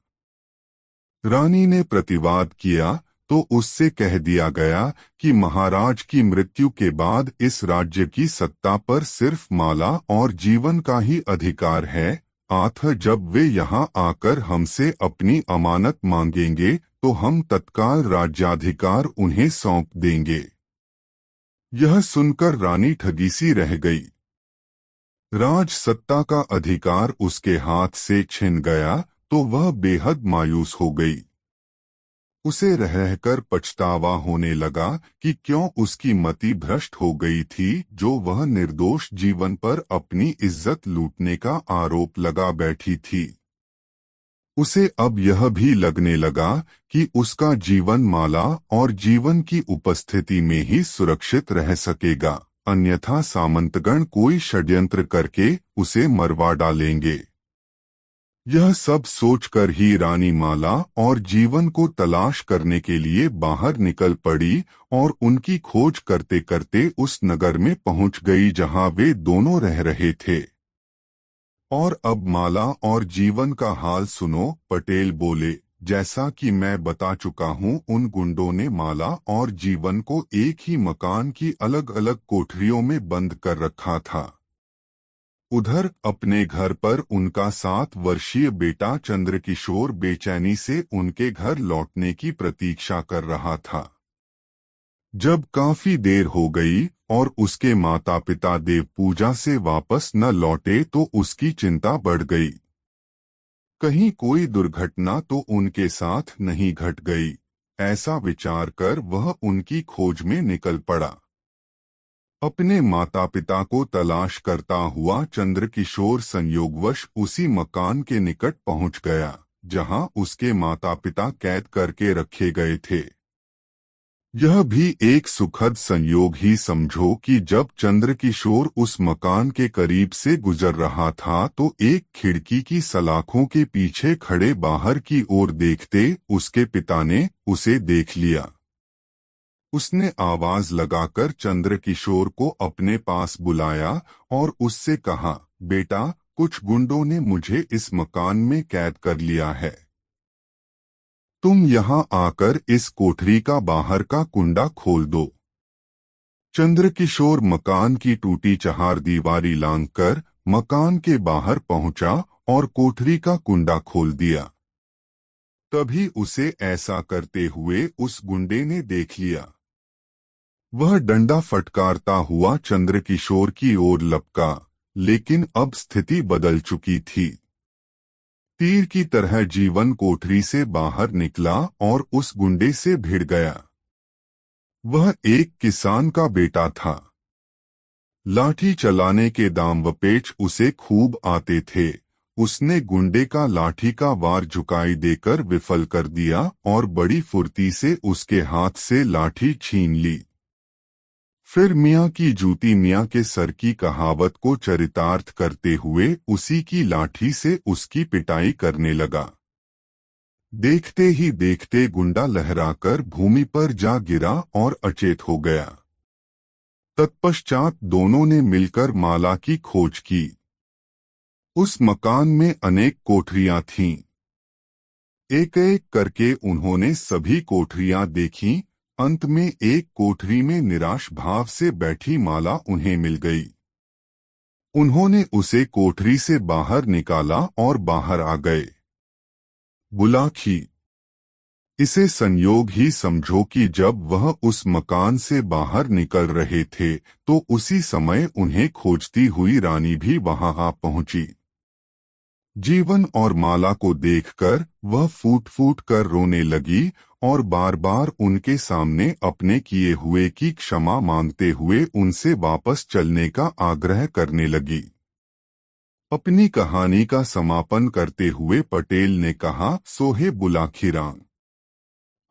रानी ने प्रतिवाद किया तो उससे कह दिया गया कि महाराज की मृत्यु के बाद इस राज्य की सत्ता पर सिर्फ माला और जीवन का ही अधिकार है, अतः जब वे यहाँ आकर हमसे अपनी अमानत मांगेंगे तो हम तत्काल राज्याधिकार उन्हें सौंप देंगे। यह सुनकर रानी ठगी सी रह गई। राज सत्ता का अधिकार उसके हाथ से छिन गया तो वह बेहद मायूस हो गई। उसे रह रहकर पछतावा होने लगा कि क्यों उसकी मति भ्रष्ट हो गई थी, जो वह निर्दोष जीवन पर अपनी इज्जत लूटने का आरोप लगा बैठी थी। उसे अब यह भी लगने लगा कि उसका जीवन माला और जीवन की उपस्थिति में ही सुरक्षित रह सकेगा, अन्यथा सामंतगण कोई षड्यंत्र करके उसे मरवा डालेंगे। यह सब सोचकर ही रानी माला और जीवन को तलाश करने के लिए बाहर निकल पड़ी और उनकी खोज करते करते उस नगर में पहुंच गई जहां वे दोनों रह रहे थे। और अब माला और जीवन का हाल सुनो, पटेल बोले। जैसा कि मैं बता चुका हूं, उन गुंडों ने माला और जीवन को एक ही मकान की अलग अलग कोठरियों में बंद कर रखा था। उधर अपने घर पर उनका 7 वर्षीय बेटा चंद्रकिशोर बेचैनी से उनके घर लौटने की प्रतीक्षा कर रहा था। जब काफी देर हो गई और उसके माता पिता देव पूजा से वापस न लौटे तो उसकी चिंता बढ़ गई। कहीं कोई दुर्घटना तो उनके साथ नहीं घट गई, ऐसा विचार कर वह उनकी खोज में निकल पड़ा। अपने माता पिता को तलाश करता हुआ चंद्रकिशोर संयोगवश उसी मकान के निकट पहुंच गया जहां उसके माता पिता कैद करके रखे गए थे। यह भी एक सुखद संयोग ही समझो कि जब चंद्रकिशोर उस मकान के करीब से गुजर रहा था तो एक खिड़की की सलाखों के पीछे खड़े बाहर की ओर देखते उसके पिता ने उसे देख लिया। उसने आवाज लगाकर चंद्रकिशोर को अपने पास बुलाया और उससे कहा, बेटा, कुछ गुंडों ने मुझे इस मकान में कैद कर लिया है। तुम यहाँ आकर इस कोठरी का बाहर का कुंडा खोल दो। चंद्रकिशोर मकान की टूटी चहार दीवारी लांघकर मकान के बाहर पहुंचा और कोठरी का कुंडा खोल दिया। तभी उसे ऐसा करते हुए उस गुंडे ने देख लिया। वह डंडा फटकारता हुआ चंद्रकिशोर की ओर लपका, लेकिन अब स्थिति बदल चुकी थी। तीर की तरह जीवन कोठरी से बाहर निकला और उस गुंडे से भिड़ गया। वह एक किसान का बेटा था। लाठी चलाने के दांवपेच उसे खूब आते थे। उसने गुंडे का लाठी का वार झुकाई देकर विफल कर दिया और बड़ी फुर्ती से उसके हाथ से लाठी छीन ली। फिर मियाँ की जूती मियाँ के सर की कहावत को चरितार्थ करते हुए उसी की लाठी से उसकी पिटाई करने लगा। देखते ही देखते गुंडा लहराकर भूमि पर जा गिरा और अचेत हो गया। तत्पश्चात दोनों ने मिलकर माला की खोज की। उस मकान में अनेक कोठरियां थीं। एक एक करके उन्होंने सभी कोठरियां देखीं। अंत में एक कोठरी में निराश भाव से बैठी माला उन्हें मिल गई। उन्होंने उसे कोठरी से बाहर निकाला और बाहर आ गए। बुलाकी, इसे संयोग ही समझो कि जब वह उस मकान से बाहर निकल रहे थे तो उसी समय उन्हें खोजती हुई रानी भी वहां आ पहुंची। जीवन और माला को देखकर वह फूट फूट कर रोने लगी और बार बार उनके सामने अपने किए हुए की क्षमा मांगते हुए उनसे वापस चलने का आग्रह करने लगी। अपनी कहानी का समापन करते हुए पटेल ने कहा, सोहे बुलाखीराम,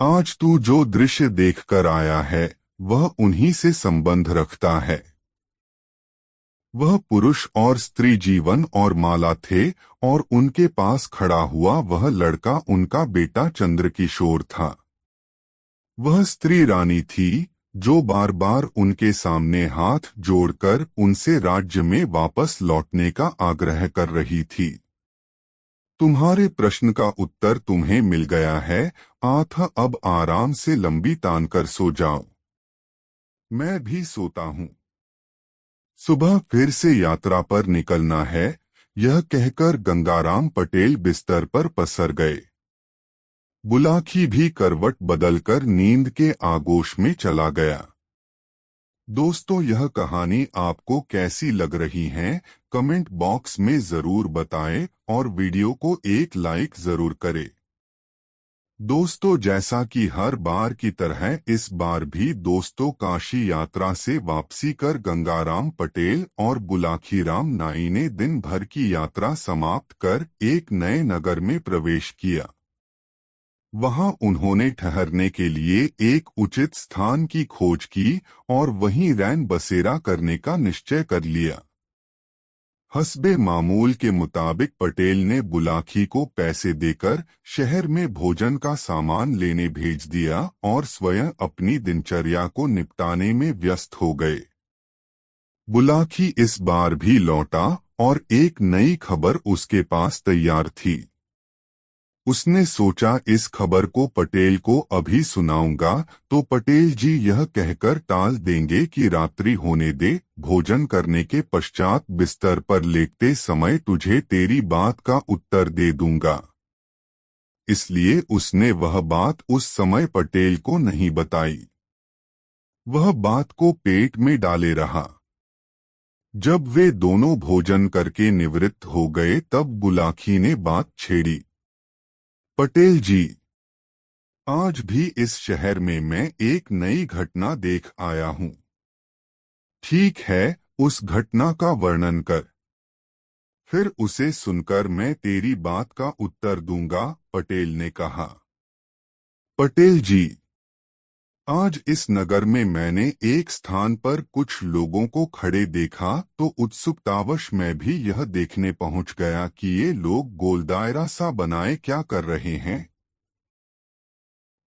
आज तू जो दृश्य देखकर आया है वह उन्हीं से संबंध रखता है। वह पुरुष और स्त्री जीवन और माला थे और उनके पास खड़ा हुआ वह लड़का उनका बेटा चंद्रकिशोर था। वह स्त्री रानी थी जो बार बार उनके सामने हाथ जोड़कर उनसे राज्य में वापस लौटने का आग्रह कर रही थी। तुम्हारे प्रश्न का उत्तर तुम्हें मिल गया है, आथा अब आराम से लंबी तान कर सो जाओ। मैं भी सोता हूँ। सुबह फिर से यात्रा पर निकलना है, यह कहकर गंगाराम पटेल बिस्तर पर पसर गए। बुलाकी भी करवट बदलकर नींद के आगोश में चला गया। दोस्तों, यह कहानी आपको कैसी लग रही है, कमेंट बॉक्स में जरूर बताएं और वीडियो को एक लाइक जरूर करें। दोस्तों, जैसा कि हर बार की तरह इस बार भी दोस्तों काशी यात्रा से वापसी कर गंगाराम पटेल और बुलाखीराम नाई ने दिन भर की यात्रा समाप्त कर एक नए नगर में प्रवेश किया। वहां उन्होंने ठहरने के लिए एक उचित स्थान की खोज की और वहीं रैन बसेरा करने का निश्चय कर लिया। हस्बे मामूल के मुताबिक पटेल ने बुलाकी को पैसे देकर शहर में भोजन का सामान लेने भेज दिया और स्वयं अपनी दिनचर्या को निपटाने में व्यस्त हो गए। बुलाकी इस बार भी लौटा और एक नई खबर उसके पास तैयार थी। उसने सोचा इस खबर को पटेल को अभी सुनाऊंगा तो पटेल जी यह कहकर टाल देंगे कि रात्रि होने दे, भोजन करने के पश्चात बिस्तर पर लेटते समय तुझे तेरी बात का उत्तर दे दूंगा। इसलिए उसने वह बात उस समय पटेल को नहीं बताई। वह बात को पेट में डाले रहा। जब वे दोनों भोजन करके निवृत्त हो गए तब बुलाकी ने बात छेड़ी। पटेल जी, आज भी इस शहर में मैं एक नई घटना देख आया हूँ। ठीक है, उस घटना का वर्णन कर। फिर उसे सुनकर मैं तेरी बात का उत्तर दूंगा, पटेल ने कहा। पटेल जी, आज इस नगर में मैंने एक स्थान पर कुछ लोगों को खड़े देखा तो उत्सुकतावश मैं भी यह देखने पहुंच गया कि ये लोग गोल दायरा सा बनाए क्या कर रहे हैं।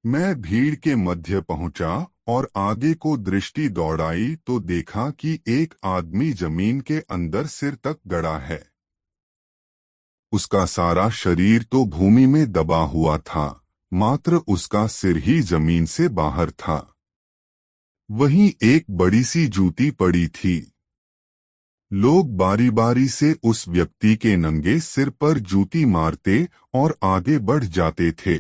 मैं भीड़ के मध्य पहुंचा और आगे को दृष्टि दौड़ाई तो देखा कि एक आदमी जमीन के अंदर सिर तक गड़ा है। उसका सारा शरीर तो भूमि में दबा हुआ था, मात्र उसका सिर ही जमीन से बाहर था। वहीं एक बड़ी सी जूती पड़ी थी। लोग बारी बारी से उस व्यक्ति के नंगे सिर पर जूती मारते और आगे बढ़ जाते थे।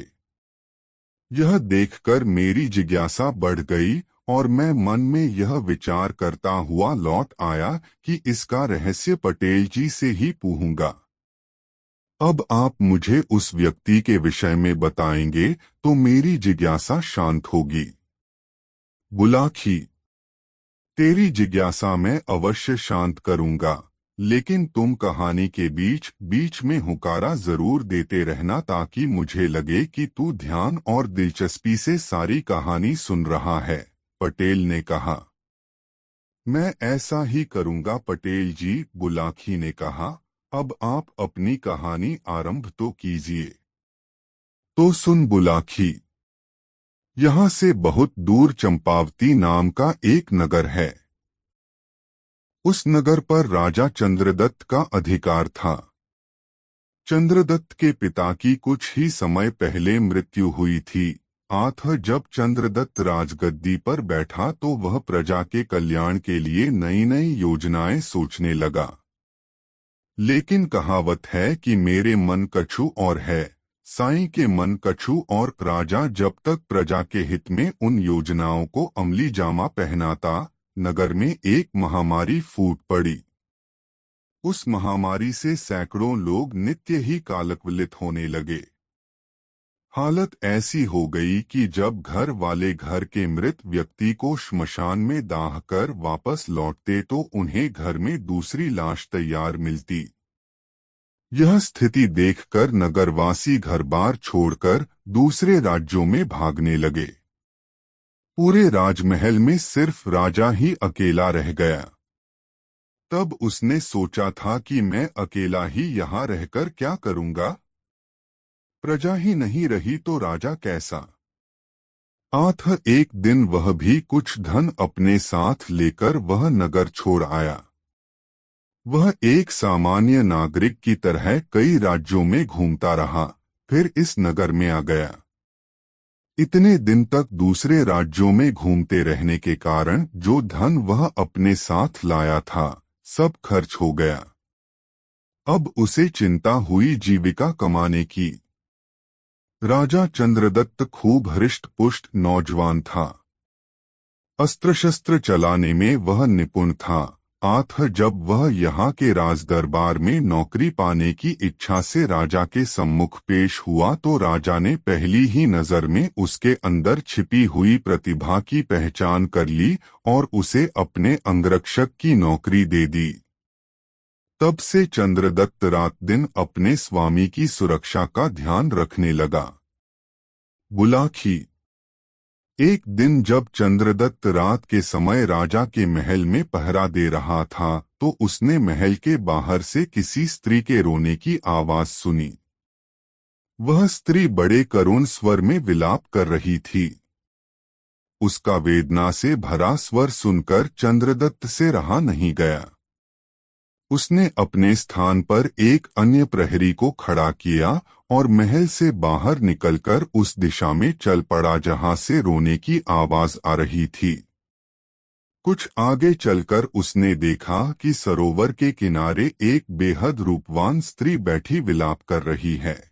यह देखकर मेरी जिज्ञासा बढ़ गई और मैं मन में यह विचार करता हुआ लौट आया कि इसका रहस्य पटेल जी से ही पूछूंगा। अब आप मुझे उस व्यक्ति के विषय में बताएंगे तो मेरी जिज्ञासा शांत होगी। बुलाकी, तेरी जिज्ञासा मैं अवश्य शांत करूंगा, लेकिन तुम कहानी के बीच बीच में हुकारा जरूर देते रहना ताकि मुझे लगे कि तू ध्यान और दिलचस्पी से सारी कहानी सुन रहा है, पटेल ने कहा। मैं ऐसा ही करूंगा पटेल जी, बुलाकी ने कहा। अब आप अपनी कहानी आरंभ तो कीजिए। तो सुन बुलाकी, यहाँ से बहुत दूर चंपावती नाम का एक नगर है। उस नगर पर राजा चंद्रदत्त का अधिकार था। चंद्रदत्त के पिता की कुछ ही समय पहले मृत्यु हुई थी। जब चंद्रदत्त राजगद्दी पर बैठा तो वह प्रजा के कल्याण के लिए नई नई योजनाएं सोचने लगा। लेकिन कहावत है कि मेरे मन कछु और है, साईं के मन कछु और। राजा जब तक प्रजा के हित में उन योजनाओं को अमली जामा पहनाता, नगर में एक महामारी फूट पड़ी। उस महामारी से सैकड़ों लोग नित्य ही कालकवलित होने लगे। हालत ऐसी हो गई कि जब घर वाले घर के मृत व्यक्ति को श्मशान में दाह कर वापस लौटते तो उन्हें घर में दूसरी लाश तैयार मिलती। यह स्थिति देखकर नगरवासी घर बार छोड़कर दूसरे राज्यों में भागने लगे। पूरे राजमहल में सिर्फ राजा ही अकेला रह गया। तब उसने सोचा था कि मैं अकेला ही यहाँ रहकर क्या करूँगा? प्रजा ही नहीं रही तो राजा कैसा? एक दिन वह भी कुछ धन अपने साथ लेकर वह नगर छोड़ आया। वह एक सामान्य नागरिक की तरह कई राज्यों में घूमता रहा, फिर इस नगर में आ गया। इतने दिन तक दूसरे राज्यों में घूमते रहने के कारण जो धन वह अपने साथ लाया था, सब खर्च हो गया। अब उसे चिंता हुई जीविका कमाने की। राजा चंद्रदत्त खूब हृष्ट-पुष्ट नौजवान था। अस्त्र शस्त्र चलाने में वह निपुण था। जब वह यहाँ के राज दरबार में नौकरी पाने की इच्छा से राजा के सम्मुख पेश हुआ तो राजा ने पहली ही नजर में उसके अंदर छिपी हुई प्रतिभा की पहचान कर ली और उसे अपने अंगरक्षक की नौकरी दे दी। तब से चंद्रदत्त रात दिन अपने स्वामी की सुरक्षा का ध्यान रखने लगा। बुलाखी। एक दिन जब चंद्रदत्त रात के समय राजा के महल में पहरा दे रहा था तो उसने महल के बाहर से किसी स्त्री के रोने की आवाज सुनी। वह स्त्री बड़े करुण स्वर में विलाप कर रही थी। उसका वेदना से भरा स्वर सुनकर चंद्रदत्त से रहा नहीं गया। उसने अपने स्थान पर एक अन्य प्रहरी को खड़ा किया और महल से बाहर निकलकर उस दिशा में चल पड़ा जहां से रोने की आवाज आ रही थी। कुछ आगे चलकर उसने देखा कि सरोवर के किनारे एक बेहद रूपवान स्त्री बैठी विलाप कर रही है।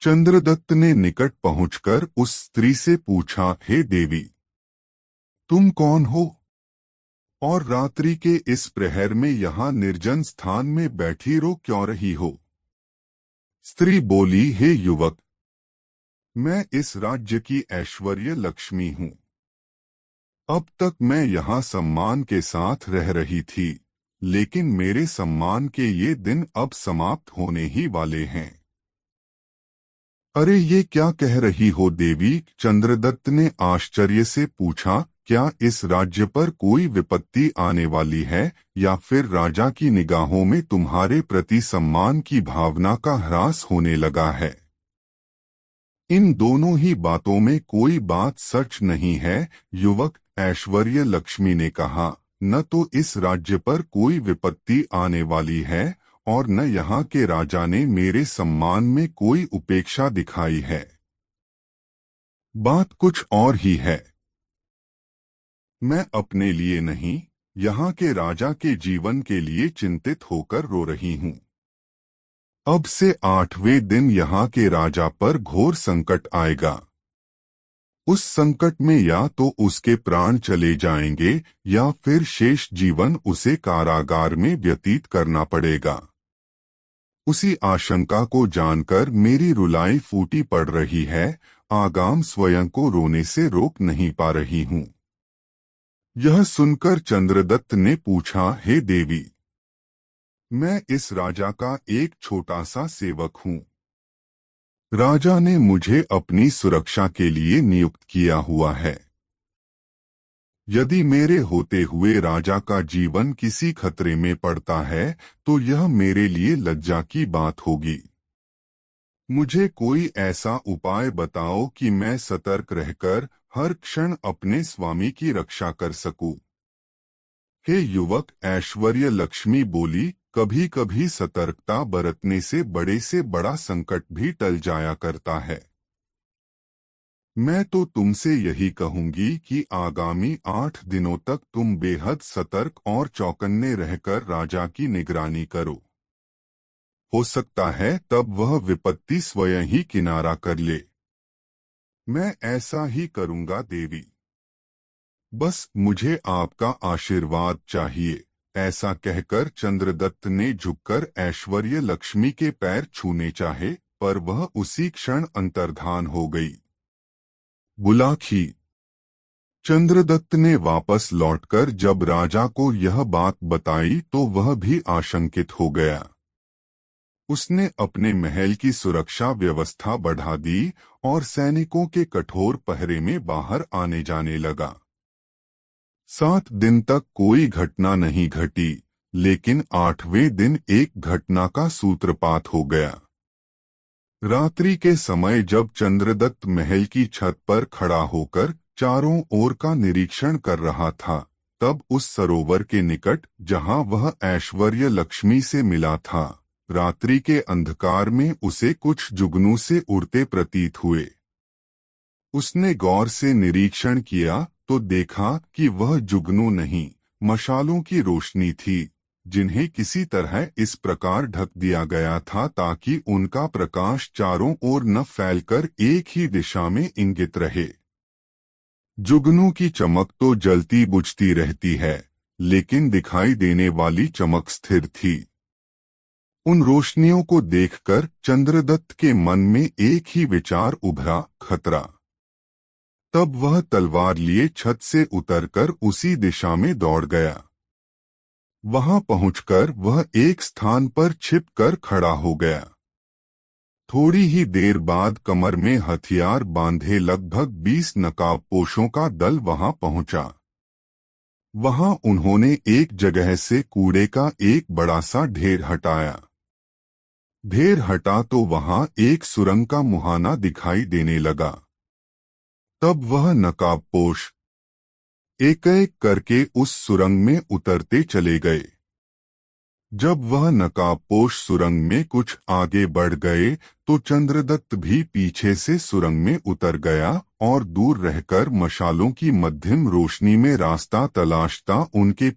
चंद्रदत्त ने निकट पहुंचकर उस स्त्री से पूछा, हे देवी, तुम कौन हो और रात्रि के इस प्रहर में यहाँ निर्जन स्थान में बैठी रो क्यों रही हो? स्त्री बोली, हे युवक, मैं इस राज्य की ऐश्वर्य लक्ष्मी हूँ। अब तक मैं यहाँ सम्मान के साथ रह रही थी, लेकिन मेरे सम्मान के ये दिन अब समाप्त होने ही वाले हैं। अरे ये क्या कह रही हो देवी? चंद्रदत्त ने आश्चर्य से पूछा, क्या इस राज्य पर कोई विपत्ति आने वाली है या फिर राजा की निगाहों में तुम्हारे प्रति सम्मान की भावना का ह्रास होने लगा है? इन दोनों ही बातों में कोई बात सच नहीं है, युवक, ऐश्वर्य लक्ष्मी ने कहा। न तो इस राज्य पर कोई विपत्ति आने वाली है और न यहाँ के राजा ने मेरे सम्मान में कोई उपेक्षा दिखाई है। बात कुछ और ही है। मैं अपने लिए नहीं, यहाँ के राजा के जीवन के लिए चिंतित होकर रो रही हूँ। अब से 8वें दिन यहाँ के राजा पर घोर संकट आएगा। उस संकट में या तो उसके प्राण चले जाएंगे या फिर शेष जीवन उसे कारागार में व्यतीत करना पड़ेगा। उसी आशंका को जानकर मेरी रुलाई फूटी पड़ रही है। आगाम स्वयं को रोने से रोक नहीं पा रही हूँ। यह सुनकर चंद्रदत्त ने पूछा, हे देवी, मैं इस राजा का एक छोटा सा सेवक हूँ। राजा ने मुझे अपनी सुरक्षा के लिए नियुक्त किया हुआ है। यदि मेरे होते हुए राजा का जीवन किसी खतरे में पड़ता है तो यह मेरे लिए लज्जा की बात होगी। मुझे कोई ऐसा उपाय बताओ कि मैं सतर्क रहकर हर क्षण अपने स्वामी की रक्षा कर सकूं। हे युवक, ऐश्वर्य लक्ष्मी बोली, कभी कभी सतर्कता बरतने से बड़ा संकट भी टल जाया करता है। मैं तो तुमसे यही कहूंगी कि आगामी 8 दिनों तक तुम बेहद सतर्क और चौकन्ने रहकर राजा की निगरानी करो। हो सकता है तब वह विपत्ति स्वयं ही किनारा कर ले। मैं ऐसा ही करूंगा देवी। बस मुझे आपका आशीर्वाद चाहिए। ऐसा कहकर चंद्रदत्त ने झुककर ऐश्वर्य लक्ष्मी के पैर छूने चाहे, पर वह उसी क्षण अंतर्धान हो गई। बुलाखी। चंद्रदत्त ने वापस लौटकर जब राजा को यह बात बताई तो वह भी आशंकित हो गया। उसने अपने महल की सुरक्षा व्यवस्था बढ़ा दी और सैनिकों के कठोर पहरे में बाहर आने जाने लगा। 7 दिन तक कोई घटना नहीं घटी, लेकिन 8वें दिन एक घटना का सूत्रपात हो गया। रात्रि के समय जब चंद्रदत्त महल की छत पर खड़ा होकर चारों ओर का निरीक्षण कर रहा था, तब उस सरोवर के निकट जहां वह ऐश्वर्य लक्ष्मी से मिला था, रात्रि के अंधकार में उसे कुछ जुगनू से उड़ते प्रतीत हुए। उसने गौर से निरीक्षण किया तो देखा कि वह जुगनू नहीं, मशालों की रोशनी थी, जिन्हें किसी तरह इस प्रकार ढक दिया गया था ताकि उनका प्रकाश चारों ओर न फैलकर एक ही दिशा में इंगित रहे। जुगनू की चमक तो जलती बुझती रहती है, लेकिन दिखाई देने वाली चमक स्थिर थी। उन रोशनियों को देखकर चंद्रदत्त के मन में एक ही विचार उभरा, खतरा। तब वह तलवार लिए छत से उतरकर उसी दिशा में दौड़ गया। वहां पहुंचकर वह एक स्थान पर छिपकर खड़ा हो गया। थोड़ी ही देर बाद कमर में हथियार बांधे लगभग 20 नकाबपोशों का दल वहां पहुंचा। वहां उन्होंने एक जगह से कूड़े का एक बड़ा सा ढेर हटाया। ढेर हटा तो वहां एक सुरंग का मुहाना दिखाई देने लगा। तब वह नकाबपोश एक एक करके उस सुरंग में उतरते चले गए। जब वह नकाबपोश सुरंग में कुछ आगे बढ़ गए तो चंद्रदत्त भी पीछे से सुरंग में उतर गया और दूर रहकर मशालों की मध्यम रोशनी में रास्ता तलाशता उनके